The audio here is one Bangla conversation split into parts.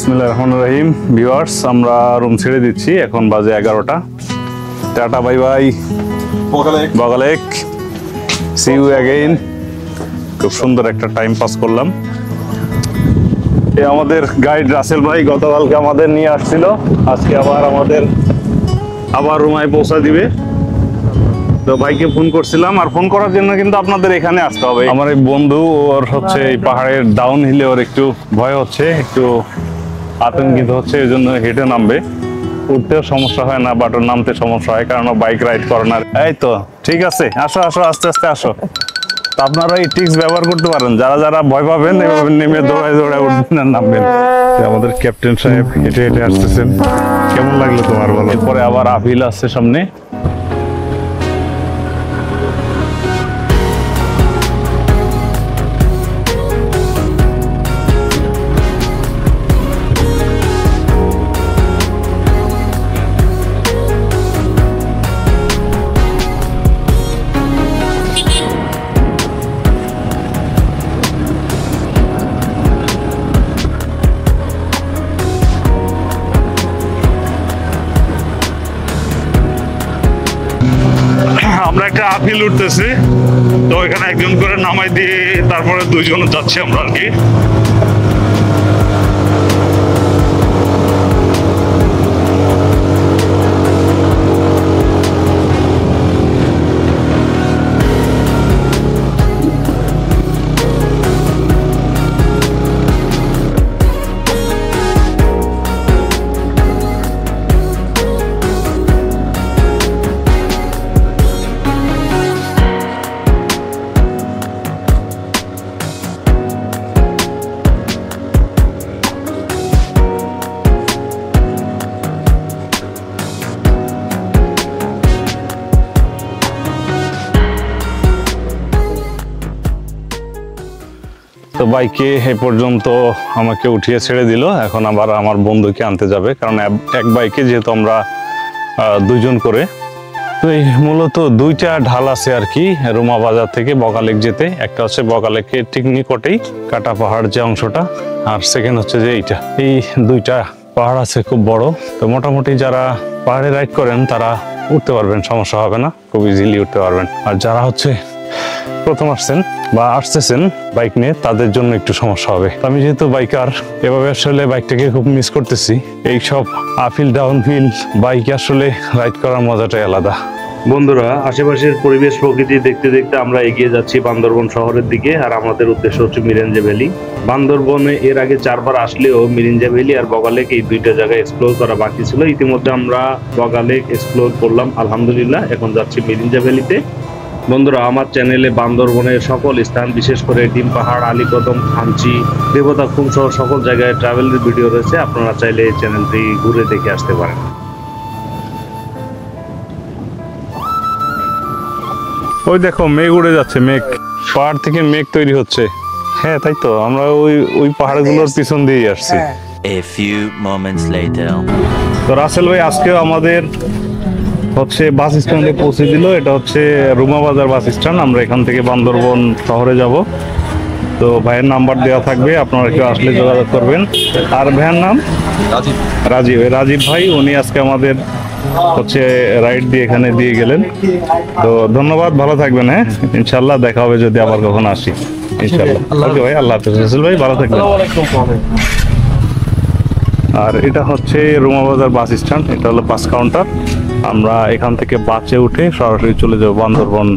বিসমিল্লাহির রহমানির রহিম। ভিউয়ার্স, আমরা রুম ছেড়ে দিচ্ছি, এখন বাজে 11টা। Tata bye bye, Bogalake, see you again. খুব সুন্দর একটা টাইম পাস করলাম। আমাদের গাইড রাসেল ভাই গতকালকে আমাদের নিয়ে আসছিল, আজকে আবার রুমায় পৌঁছা দিবে। তো ভাইকে ফোন করছিলাম, আর ফোন করার জন্য কিন্তু আপনাদের এখানে আসতে হবে। আমার এই বন্ধু, ওর হচ্ছে এই পাহাড়ের ডাউন হিলে ওর একটু ভয় হচ্ছে, একটু আতঙ্কিত হচ্ছে, এই জন্য হেঁটে নামবে। উঠতেও সমস্যা হয় না, বাট নামতে সমস্যা হয়, কারণ বাইক রাইড করে না। এই তো ঠিক আছে, আসো আসো, আস্তে আস্তে আসো। তো আপনারা এই ট্রিক্স ব্যবহার করতে পারেন, যারা যারা ভয় পাবেন এভাবে নেমে দৌড়ায় দৌড়ায় উঠবেন আর নামবেন। আমাদের ক্যাপ্টেন সাহেব হেঁটে হেঁটে আসতেছেন, কেমন লাগলো তোমার বলো? এরপরে আবার আপিল আসছে সামনে। আমরা একটা আপিল উঠতেছি, তো এখানে একজন করে নামাই দিয়ে তারপরে দুইজন যাচ্ছি আমরা আর কি। তো বাইকে এ পর্যন্ত আমাকে উঠিয়ে ছেড়ে দিল, এখন আবার আমার বন্ধুকে আনতে যাবে, কারণ এক বাইকে যেহেতু আমরা দুইজন করে। তো এই মূলত দুইটা ঢাল আছে আর কি রুমা বাজার থেকে বগালেক যেতে। একটা হচ্ছে বগালেকের ঠিক নিকটেই কাটা পাহাড় যে অংশটা, আর সেকেন্ড হচ্ছে যে এইটা। এই দুইটা পাহাড় আছে খুব বড়। তো মোটামুটি যারা পাহাড়ে রাইড করেন তারা উঠতে পারবেন, সমস্যা হবে না, খুব ইজিলি উঠতে পারবেন। আর যারা হচ্ছে প্রথম আসছেন বা আসতেছেন বাইক নিয়ে, তাদের জন্য একটু সমস্যা হবে। আমি যেহেতু বাইকার, এভাবে আসলে বাইকটাকে খুব মিস করতেছি। এইসব আপিল ডাউন হিল বাইকে আসলে রাইড করার মজাটাই আলাদা। বন্ধুরা, আশেপাশের পরিবেশ প্রকৃতি দেখতে দেখতে আমরা এগিয়ে যাচ্ছি বান্দরবন শহরের দিকে, আর আমাদের উদ্দেশ্য হচ্ছে মিরিঞ্জা ভ্যালি। বান্দরবনে এর আগে 4 বার আসলেও মিরিঞ্জা ভ্যালি আর বগালেক এই দুইটা জায়গায় এক্সপ্লোর করা বাকি ছিল। ইতিমধ্যে আমরা বগালেক এক্সপ্লোর করলাম আলহামদুলিল্লাহ, এখন যাচ্ছি মিরিঞ্জা ভ্যালিতে। বন্ধুরা, আমার চ্যানেলে বান্দরবনের সকল স্থান, বিশেষ করে ডিম পাহাড়, আলীকদম, খামচি, দেবতা খুম সহ সকল জায়গায় ট্রাভেলের ভিডিও রয়েছে, আপনারা চাইলে এই চ্যানেলটি ঘুরে দেখে আসতে পারেন। ওই দেখো মেঘ উড়ে যাচ্ছে, মেঘ, পাহাড় থেকে মেঘ তৈরি হচ্ছে। হ্যাঁ তাই তো, আমরা ওই পাহাড়গুলোর পিছন দিয়েই আসছি। A few moments later. তো রাসেল ভাই আজকেও আমাদের হচ্ছে বাস স্ট্যান্ডে পৌঁছে দিল। এটা হচ্ছে রুমা বাজার বাস স্ট্যান্ড। আমরা এখান থেকে বান্দরবন শহরে যাব। তো ভাইয়ের নাম্বার দেওয়া থাকবে, আপনারা কেউ আসলে যোগাযোগ করবেন। আর ভাইয়ের নাম রাজীব ভাই, উনি আজকে আমাদের হচ্ছে রাইড দিয়ে এখানে দিয়ে গেলেন। তো ধন্যবাদ, ভালো থাকবেন। হ্যাঁ, ইনশাল্লাহ দেখা হবে যদি আবার কখন আসি, ইনশাল্লাহ। ওকে ভাই, আল্লাহ হাফেজ। রাসেল ভাই ভালো থাকবেন। আর এটা হচ্ছে রুমা বাজার বাস স্ট্যান্ড, এটা হলো বাস কাউন্টার। আমরা এখান থেকে বাসে উঠে সরাসরি চলে যাব বান্দরবন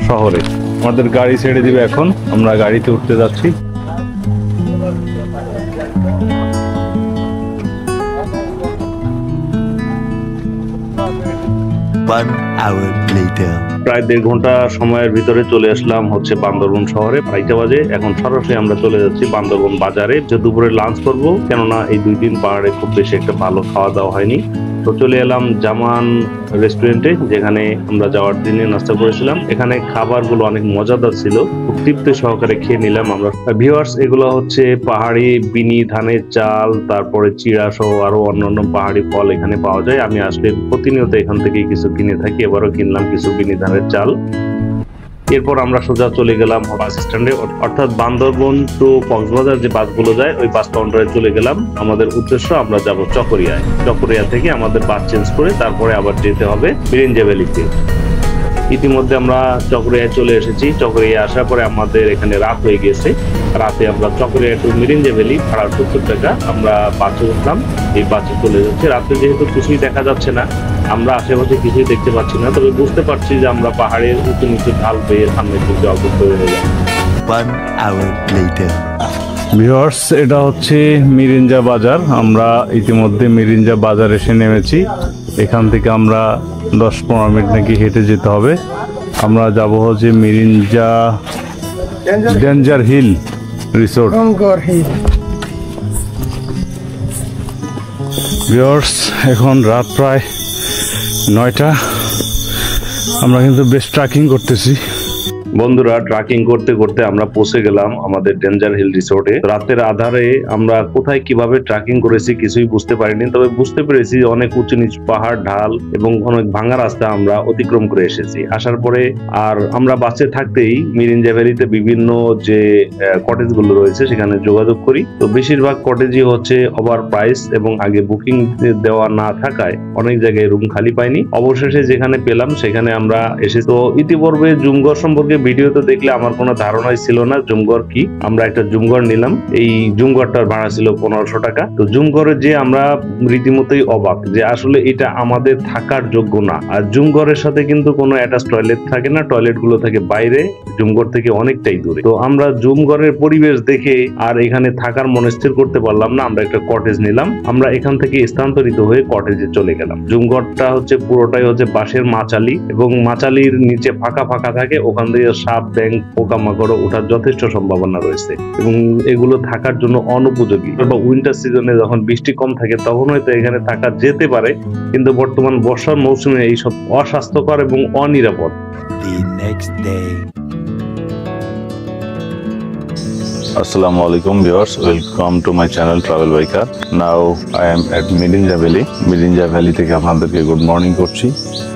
শহরে। আমাদের গাড়ি ছেড়ে দিবে এখন, আমরা গাড়িতে উঠতে যাচ্ছি। 1 hour later. প্রায় 1.5 ঘন্টা সময়ের ভিতরে চলে আসলাম হচ্ছে বান্দরবন শহরে। 2:30 বাজে। এখন সরাসরি আমরা চলে যাচ্ছি বান্দরবন বাজারে, যে দুপুরে লাঞ্চ করবো, কেননা এই 2 দিন পাহাড়ে খুব বেশি একটা ভালো খাওয়া দাওয়া হয়নি। তো চলে এলাম জামান রেস্টুরেন্টে, যেখানে আমরা যাওয়ার দিনে নাস্তা করেছিলাম। এখানে খাবারগুলো অনেক মজাদার ছিল, খুব তৃপ্তি সহকারে খেয়ে নিলাম আমরা। ভিউয়ার্স, এগুলো হচ্ছে পাহাড়ি বিনি ধানের চাল, তারপরে চিড়া সহ আরো অন্যান্য পাহাড়ি ফল এখানে পাওয়া যায়। আমি আসলে প্রতিনিয়ত এখান থেকে কিছু কিনে থাকি, এবারও কিনলাম কিছু বিনি ধানের চাল। এরপর আমরা সোজা চলে গেলাম বাস স্ট্যান্ডে, অর্থাৎ বান্দরবন টু কক্সবাজার যে বাসগুলো যায় ওই বাস কাউন্টারে চলে গেলাম। আমাদের উদ্দেশ্য আমরা যাব চকরিয়ায়। চকরিয়া থেকে আমাদের বাস চেঞ্জ করে তারপরে আবার যেতে হবে মিরিঞ্জা ভ্যালিতে। ইতিমধ্যে আমরা চকরিয়ায় চলে এসেছি। চকরিয়া আসার পরে আমাদের এখানে রাত হয়ে গেছে। রাতে আমরা চকরিয়া টু মিরিঞ্জা ভ্যালি ভাড়া 70 টাকা, আমরা বাসে উঠলাম। এই বাসে চলে যাচ্ছে। রাতে যেহেতু কিছুই দেখা যাচ্ছে না, আমরা আশেপাশে কিছুই দেখতে পাচ্ছি না, তবে বুঝতে পারছি যে আমরা পাহাড়ের উঁচু নিচু ঢাল বেয়ে সামনে দিকে অগ্রসর হয়ে যাব। 1 hour later. ভিউয়ার্স, এটা হচ্ছে মিরিঞ্জা বাজার। আমরা ইতিমধ্যে মিরিঞ্জা বাজার এসে নেমেছি। এখান থেকে আমরা 10-15 মিনিট নাকি হেঁটে যেতে হবে। আমরা যাব হচ্ছে Mirinja danger hill resort. Viewers, এখন রাত প্রায় 9টা। আমরা কিন্তু বেশ ট্রেকিং করতেছি। বন্ধুরা, ট্রেকিং করতে করতে আমরা পৌঁছে গেলাম আমাদের ডেঞ্জার হিল রিসোর্টে। রাতের আধারে আমরা কোথায় কিভাবে ট্রেকিং করেছি কিছুই বুঝতে পারিনি, তবে বুঝতে পেরেছি অনেক উঁচু নিচু পাহাড়, ঢাল এবং অনেক ভাঙা রাস্তা আমরা অতিক্রম করে এসেছি। আসার পরে আর আমরা বাসে থাকতেই মিরিঞ্জা ভ্যালিতে বিভিন্ন যে কটেজ গুলো রয়েছে সেখানে যোগাযোগ করি। তো বেশিরভাগ কটেজই হচ্ছে ওভার প্রাইস এবং আগে বুকিং দেওয়া না থাকায় অনেক জায়গায় রুম খালি পাইনি। অবশেষে যেখানে পেলাম সেখানে আমরা এসে, তো ইতিপূর্বে জুমঘর সম্পর্কে ভিডিওতে দেখলে আমার কোনো ধারণাই ছিল না জুমঘর কি। আমরা একটা জুমঘর নিলাম। এই জুমঘরটার ভাড়া ছিল 1500 টাকা। তো জুমঘরে যে আমরা রীতিমতোই অবাক যে আসলে এটা আমাদের থাকার যোগ্য না। আর জুমঘরের সাথে কিন্তু কোনো অ্যাটাচ টয়লেট থাকে না, টয়লেট গুলো থাকে বাইরে, জুমঘর থেকে অনেকটাই দূরে। তো আমরা জুমঘরের পরিবেশ দেখে আর এখানে থাকার মনস্থির করতে পারলাম না। আমরা একটা কটেজ নিলাম। আমরা এখান থেকে স্থানান্তরিত হয়ে কটেজে চলে গেলাম। জুমঘরটা হচ্ছে পুরোটাই হচ্ছে বাঁশের মাচালি এবং মাচালির নিচে ফাঁকা ফাঁকা থাকে, ওখান থেকে সাপ, ব্যাঙ, পোকামাকড় ওঠার যথেষ্ট সম্ভাবনা রয়েছে এবং এগুলো থাকার জন্য অনুপযোগী। বা উইন্টার সিজনে যখন বৃষ্টি কম থাকে তখন হয়তো এখানে থাকা যেতে পারে, কিন্তু বর্তমান বর্ষার মৌসুমে এইসব অস্বাস্থ্যকর এবং অনিরাপদ। The next day. Assalamu alaikum viewers, welcome to my channel Travel Biker. Now I am at Mirinja Valley. Mirinja Valley থেকে আপনাদেরকে গুড মর্নিং করছি।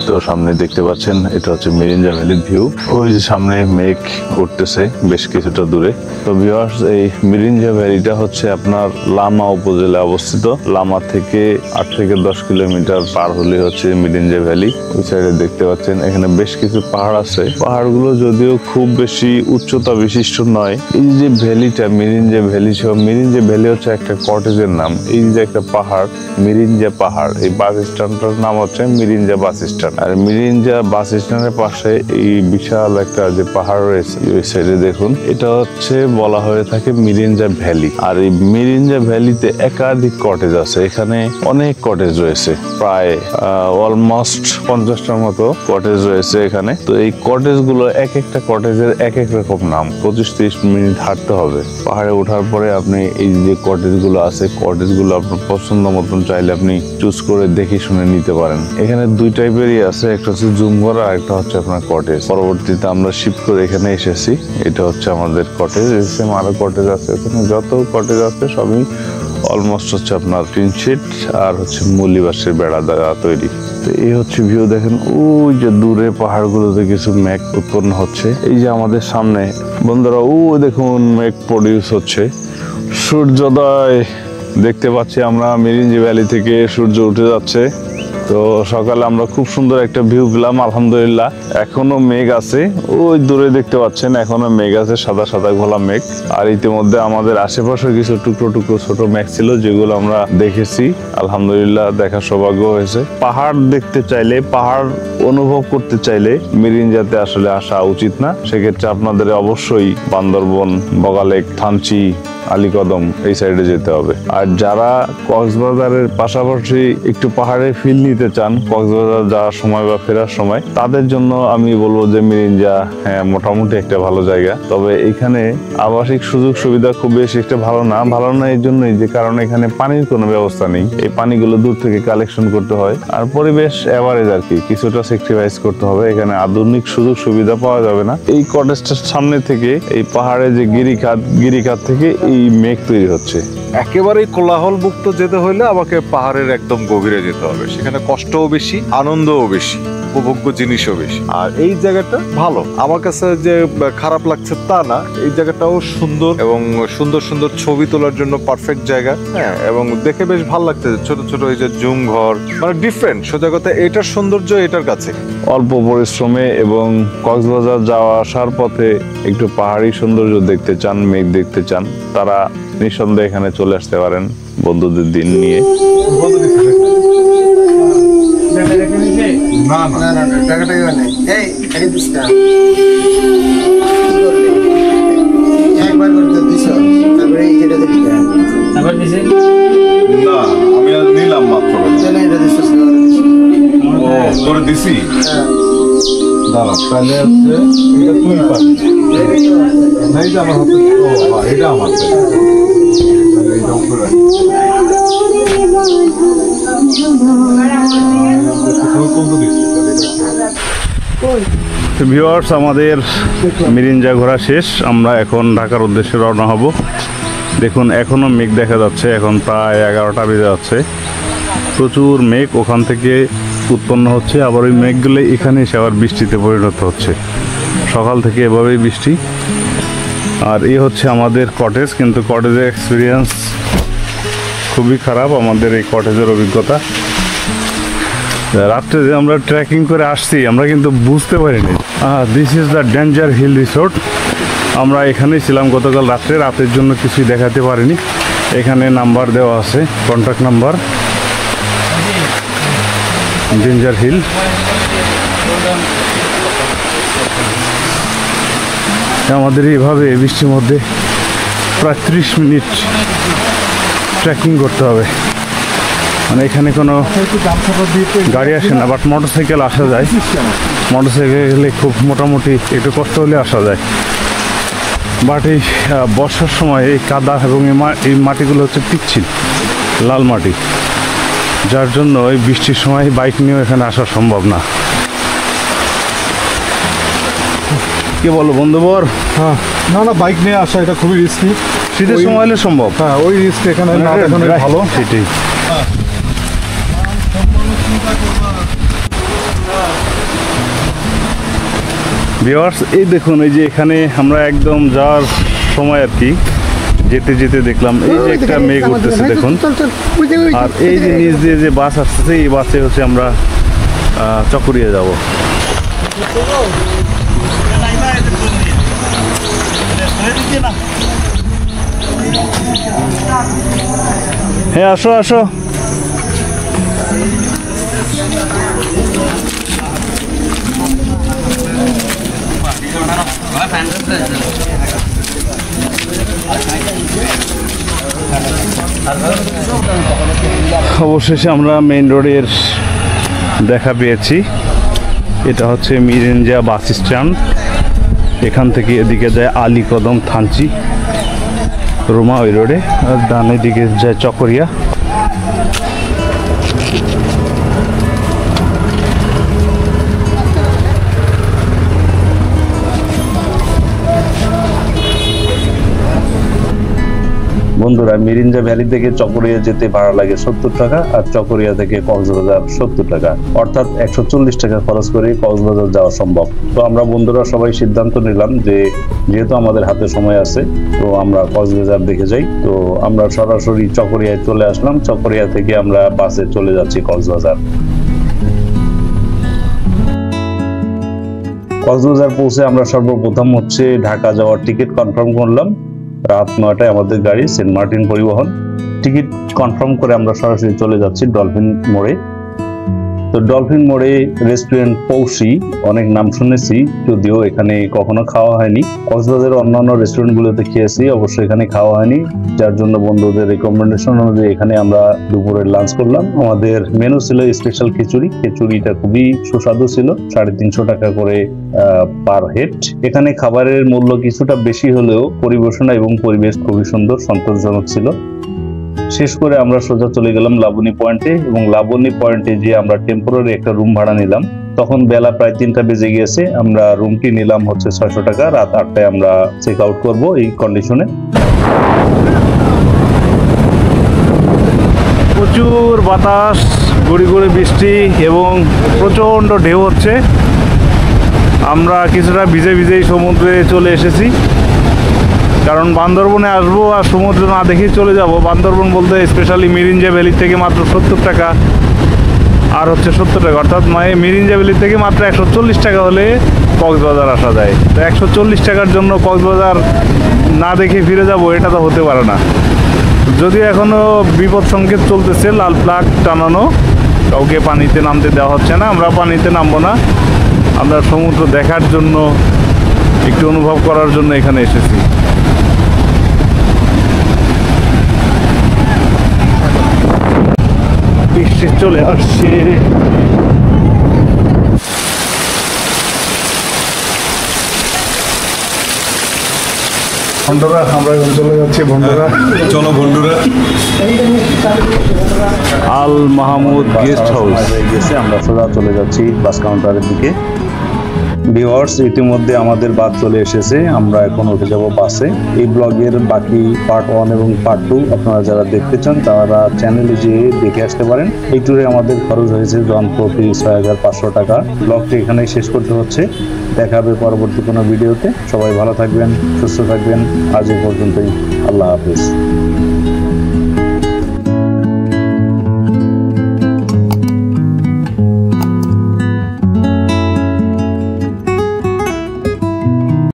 তো সামনে দেখতে পাচ্ছেন এটা হচ্ছে মিরিঞ্জা ভ্যালির ভিউ। ওই যে সামনে মেঘ উঠতেছে বেশ কিছুটা দূরে। তো ভিউয়ার্স, এই মিরিঞ্জা ভ্যালিটা হচ্ছে আপনার লামা উপজেলায় অবস্থিত। লামা থেকে 8 থেকে 10 কিলোমিটার পার হলে হচ্ছে মিরিঞ্জা ভ্যালি। ওই সাইডে দেখতে পাচ্ছেন এখানে বেশ কিছু পাহাড় আছে। পাহাড়গুলো যদিও খুব বেশি উচ্চতা বিশিষ্ট নয়। এই যে ভ্যালিটা মিরিঞ্জা ভ্যালি, মিরিঞ্জা ভ্যালি হচ্ছে একটা কটেজের নাম। এই যে একটা পাহাড় মিরিঞ্জা পাহাড়, এই বাস স্ট্যান্ডটার নাম হচ্ছে মিরিঞ্জা বাস স্ট্যান্ড। আর মিরিঞ্জা বাস স্ট্যান্ডের পাশে এই বিশাল একটা যে পাহাড় রয়েছে ওই সাইডে দেখুন, এটা হচ্ছে বলা হয়ে থাকে মিরিঞ্জা ভ্যালি। আর এই মিরিঞ্জা ভ্যালিতে একাধিক কটেজ আছে। এখানে অনেক কটেজ রয়েছে, প্রায় অলমোস্ট 50টার মতো কটেজ রয়েছে এখানে। তো এই কটেজ গুলো এক একটা কটেজের এক এক রকম নাম। 25-30 মিনিট হাঁটতে হবে। পাহাড়ে ওঠার পরে আপনি এই যে কটেজ গুলো আছে, কটেজ গুলো আপনার পছন্দ মতন চাইলে আপনি চুজ করে দেখে শুনে নিতে পারেন। এখানে দুই টাইপেরই আছে, একটা হচ্ছে জুমঘর আর একটা হচ্ছে আপনার কটেজ। পরবর্তীতে আমরা শিফট করে এখানে এসেছি। এটা হচ্ছে আমাদের কটেজ। সেম আরো কটেজ আছে, ওখানে যত কটেজ আছে সবই অলমোস্ট হচ্ছে আপনার টিন শিট আর হচ্ছে মূলি বাঁশের বেড়া দ্বারা তৈরি। তো এই হচ্ছে ভিউ। দেখেন ওই যে দূরে পাহাড়গুলোতে কিছু মেঘ উৎপন্ন হচ্ছে। এই যে আমাদের সামনে বন্ধুরা ও দেখুন মেঘ প্রডিউস হচ্ছে। সূর্যোদয় দেখতে পাচ্ছি আমরা মিরিঞ্জা ভ্যালি থেকে, সূর্য উঠে যাচ্ছে। তো সকালে আমরা খুব সুন্দর একটা ভিউ পেলাম আলহামদুলিল্লাহ। এখনো মেঘ আছে, ওই দূরে দেখতে পাচ্ছেন এখনো মেঘ আছে, সাদা সাদা ঘোলা মেঘ। আর ইতিমধ্যে আমাদের আশেপাশে কিছু টুকরো টুকরো ছোট মেঘ ছিল যেগুলো আমরা দেখেছি, আলহামদুলিল্লাহ দেখার সৌভাগ্য হয়েছে। পাহাড় দেখতে চাইলে, পাহাড় অনুভব করতে চাইলে মিরিঞ্জাতে আসলে আসা উচিত না। সেক্ষেত্রে আপনাদের অবশ্যই বান্দরবন, বগালেক, থানচি, আলীকদম এই সাইডে যেতে হবে। আর যারা কক্সবাজারের পাশাপাশি একটু পাহাড়ে ফিল নিতে চান, কক্সবাজার যাওয়ার সময় বা ফেরার সময়, তাদের জন্য আমি বলবো যে মিরিঞ্জা হ্যাঁ মোটামুটি একটা ভালো জায়গা। তবে এখানে আবাসিক সুযোগ সুবিধা খুব বেশি একটা ভালো না এই জন্যই যে কারণে এখানে পানির কোনো ব্যবস্থা নেই। এই পানিগুলো দূর থেকে কালেকশন করতে হয়। আর পরিবেশ এভারেজ আর কি, কিছুটা স্যাক্রিফাইস করতে হবে। এখানে আধুনিক সুযোগ সুবিধা পাওয়া যাবে না। এই কটেজটার সামনে থেকে এই পাহাড়ে যে গিরিখাত থেকে এই মেঘ তৈরি হচ্ছে। একেবারেই কোলাহল মুক্ত যেতে হইলে আমাকে পাহাড়ের একদম গভীরে যেতে হবে। সেখানে কষ্টও বেশি, আনন্দও বেশি। উপভোগ্য জিনিসও বেশি। আর এই জায়গাটা ভালো, আমার কাছে যে খারাপ লাগছে তা না, এই জায়গাটাও সুন্দর এবং সুন্দর সুন্দর ছবি তোলার জন্য পারফেক্ট জায়গা। হ্যাঁ, এবং দেখে বেশ ভালো লাগছে, ছোট ছোট এই যে জুম ঘর, মানে ডিফারেন্ট। সোজা কথা, এটার সৌন্দর্য এটার কাছে। অল্প পরিশ্রমে এবং কক্সবাজার যাওয়া আসার পথে একটু পাহাড়ি সৌন্দর্য দেখতে চান, মেঘ দেখতে চান, তারা নিঃসন্দেহে এখানে চলে আসতে পারেন বন্ধুদের দিন নিয়ে। আমি নিলাম মাত্র করে দিছি। দাঁড়া, তাহলে এটা তুই পাবি, এইটা আমার হাতে, এটা আমার এইটা উপরে ভিউয়ার্স, আমাদের মিরিঞ্জা ঘোরা শেষ, আমরা এখন ঢাকার উদ্দেশ্যে রওনা হব। দেখুন এখনো মেঘ দেখা যাচ্ছে, এখন প্রায় 11টা বেজে যাচ্ছে। প্রচুর মেঘ ওখান থেকে উৎপন্ন হচ্ছে, আবার ওই মেঘগুলো এখানে এসে আবার বৃষ্টিতে পরিণত হচ্ছে। সকাল থেকে এভাবেই বৃষ্টি। আর এই হচ্ছে আমাদের কটেজ, কিন্তু কটেজের এক্সপিরিয়েন্স খুবই খারাপ, আমাদের এই কটেজের অভিজ্ঞতা। রাত্রে যে আমরা ট্রেকিং করে আসছি, আমরা কিন্তু বুঝতে পারিনি। This is the danger hill resort. আমরা এখানেই ছিলাম গতকাল রাত্রে, রাতের জন্য কিছুই দেখাতে পারিনি। এখানে নাম্বার দেওয়া আছে, কন্ট্যাক্ট নাম্বার, ডেঞ্জার হিল। আমাদের এইভাবে বৃষ্টির মধ্যে প্রায় 30 মিনিট ট্রেকিং করতে হবে। মানে এখানে কোনো গাড়ি আসে না, বাট মোটরসাইকেল আসা যায়। মোটরসাইকেলে খুব মোটামুটি একটু কষ্ট হলে আসা যায়। বাট এই বর্ষার সময় এই কাদা এবং এই মাটিগুলো হচ্ছে পিচ্ছিল লাল মাটি, যার জন্য এই বৃষ্টির সময় বাইক নিয়েও এখানে আসা সম্ভব না। কি বলো বন্ধুবর? হ্যাঁ, না না, বাইক নিয়ে আসা এটা খুবই রিস্কি। শীতের সময় হলে সম্ভব। হ্যাঁ, ওই রিস্ক এখানে না দেখানোই ভালো। সেটাই। ভিউয়ার্স, এই দেখুন, এই যে এখানে আমরা একদম যাওয়ার সময় আর কি যেতে যেতে দেখলাম এই যে একটা মেঘ উঠতেছে দেখুন। আর এই যে নিচ দিয়ে যে বাস আসতেছে, এই বাসে হচ্ছে আমরা চকরিয়া যাব। হ্যাঁ, আসো আসো। অবশেষে আমরা মেইন রোডের দেখা পেয়েছি। এটা হচ্ছে মিরিঞ্জা বাস স্ট্যান্ড। এখান থেকে এদিকে যায় আলী কদম থানচি রুমা ওই রোডে, আর ডানে দিকে যায় চকরিয়া। বন্ধুরা, মিরিঞ্জা ভ্যালি থেকে চকরিয়া যেতে ভাড়া লাগে 70 টাকা, আর চকরিয়া থেকে কক্সবাজার 70 টাকা, অর্থাৎ 140 টাকা খরচ করে কক্সবাজার যাওয়া সম্ভব। তো আমরা বন্ধুরা সবাই সিদ্ধান্ত নিলাম যে যেহেতু আমাদের হাতে সময় আছে, তো আমরা কক্সবাজার দেখে যাই। তো আমরা সরাসরি চকরিয়ায় চলে আসলাম। চকরিয়া থেকে আমরা বাসে চলে যাচ্ছি কক্সবাজার। কক্সবাজার পৌঁছে আমরা সর্বপ্রথম হচ্ছে ঢাকা যাওয়ার টিকিট কনফার্ম করলাম। রাত 9টায় আমাদের গাড়ি সেন্ট মার্টিন পরিবহন। টিকিট কনফার্ম করে আমরা সরাসরি চলে যাচ্ছি ডলফিন মোড়ে। তো ডলফিন মোড়ে রেস্টুরেন্ট পৌষি, অনেক নাম শুনেছি, যদিও এখানে কখনো খাওয়া হয়নি। কক্সবাজারের অন্যান্য রেস্টুরেন্টগুলোতে খেয়েছি, অবশ্যই এখানে খাওয়া হয়নি, যার জন্য বন্ধুদের রেকমেন্ডেশন অনুযায়ী এখানে আমরা দুপুরে লাঞ্চ করলাম। আমাদের মেনু ছিল স্পেশাল খিচুড়ি। খিচুড়িটা খুবই সুস্বাদু ছিল, 350 টাকা করে পার হেড। এখানে খাবারের মূল্য কিছুটা বেশি হলেও পরিবেশনা এবং পরিবেশ খুবই সুন্দর, সন্তোষজনক ছিল। শেষ করে আমরা সোজা চলে গেলাম লাবণী পয়েন্টে, এবং লাবণী পয়েন্টে যে আমরা টেম্পোরারি একটা রুম ভাড়া নিলাম। তখন বেলা প্রায় 3টা বেজে গিয়েছে। আমরা রুমটি নিলাম হচ্ছে 600 টাকা। রাত 8টায় আমরা চেক আউট করবো এই কন্ডিশনে। প্রচুর বাতাস, গুড়ি গুড়ি বৃষ্টি এবং প্রচণ্ড ঢেউ হচ্ছে। আমরা কিছুটা ভিজে ভিজেই সমুদ্রে চলে এসেছি, কারণ বান্দরবনে আসবো আর সমুদ্র না দেখেই চলে যাব। বান্দরবন বলতে স্পেশালি মিরিঞ্জা ভ্যালি থেকে মাত্র 70 টাকা আর হচ্ছে 70 টাকা, অর্থাৎ মিরিঞ্জা ভ্যালি থেকে মাত্র 140 টাকা হলে কক্সবাজার আসা যায়। তো 140 টাকার জন্য কক্সবাজার না দেখে ফিরে যাব, এটা তো হতে পারে না। যদিও এখনও বিপদ সংকেত চলতেছে, লাল ফ্ল্যাগ টানানো, কাউকে পানিতে নামতে দেওয়া হচ্ছে না। আমরা পানিতে নামবো না, আমরা সমুদ্র দেখার জন্য, একটু অনুভব করার জন্য এখানে এসেছি। বৃষ্টি চলে আসছে। ভন্ডরা, আমরা এখন চলে যাচ্ছি ভন্ডরা। চলো বন্ধুরা। আল মাহমুদ গেস্ট হাউস গেছে, আমরা সোজা চলে যাচ্ছি বাস কাউন্টারের দিকে। ভিউয়ার্স, ইতিমধ্যে আমাদের বাস চলে এসেছে, আমরা এখন উঠে যাব বাসে। এই ব্লগের বাকি পার্ট 1 এবং পার্ট 2 আপনারা যারা দেখতে চান তারা চ্যানেলে যেয়ে দেখে আসতে পারেন। এই ট্যুরে আমাদের খরচ হয়েছে জনপ্রতি 6500 টাকা। ব্লগটি এখানেই শেষ করতে হচ্ছে, দেখা হবে পরবর্তী কোনো ভিডিওতে। সবাই ভালো থাকবেন, সুস্থ থাকবেন। আজ এই পর্যন্তই, আল্লাহ হাফেজ।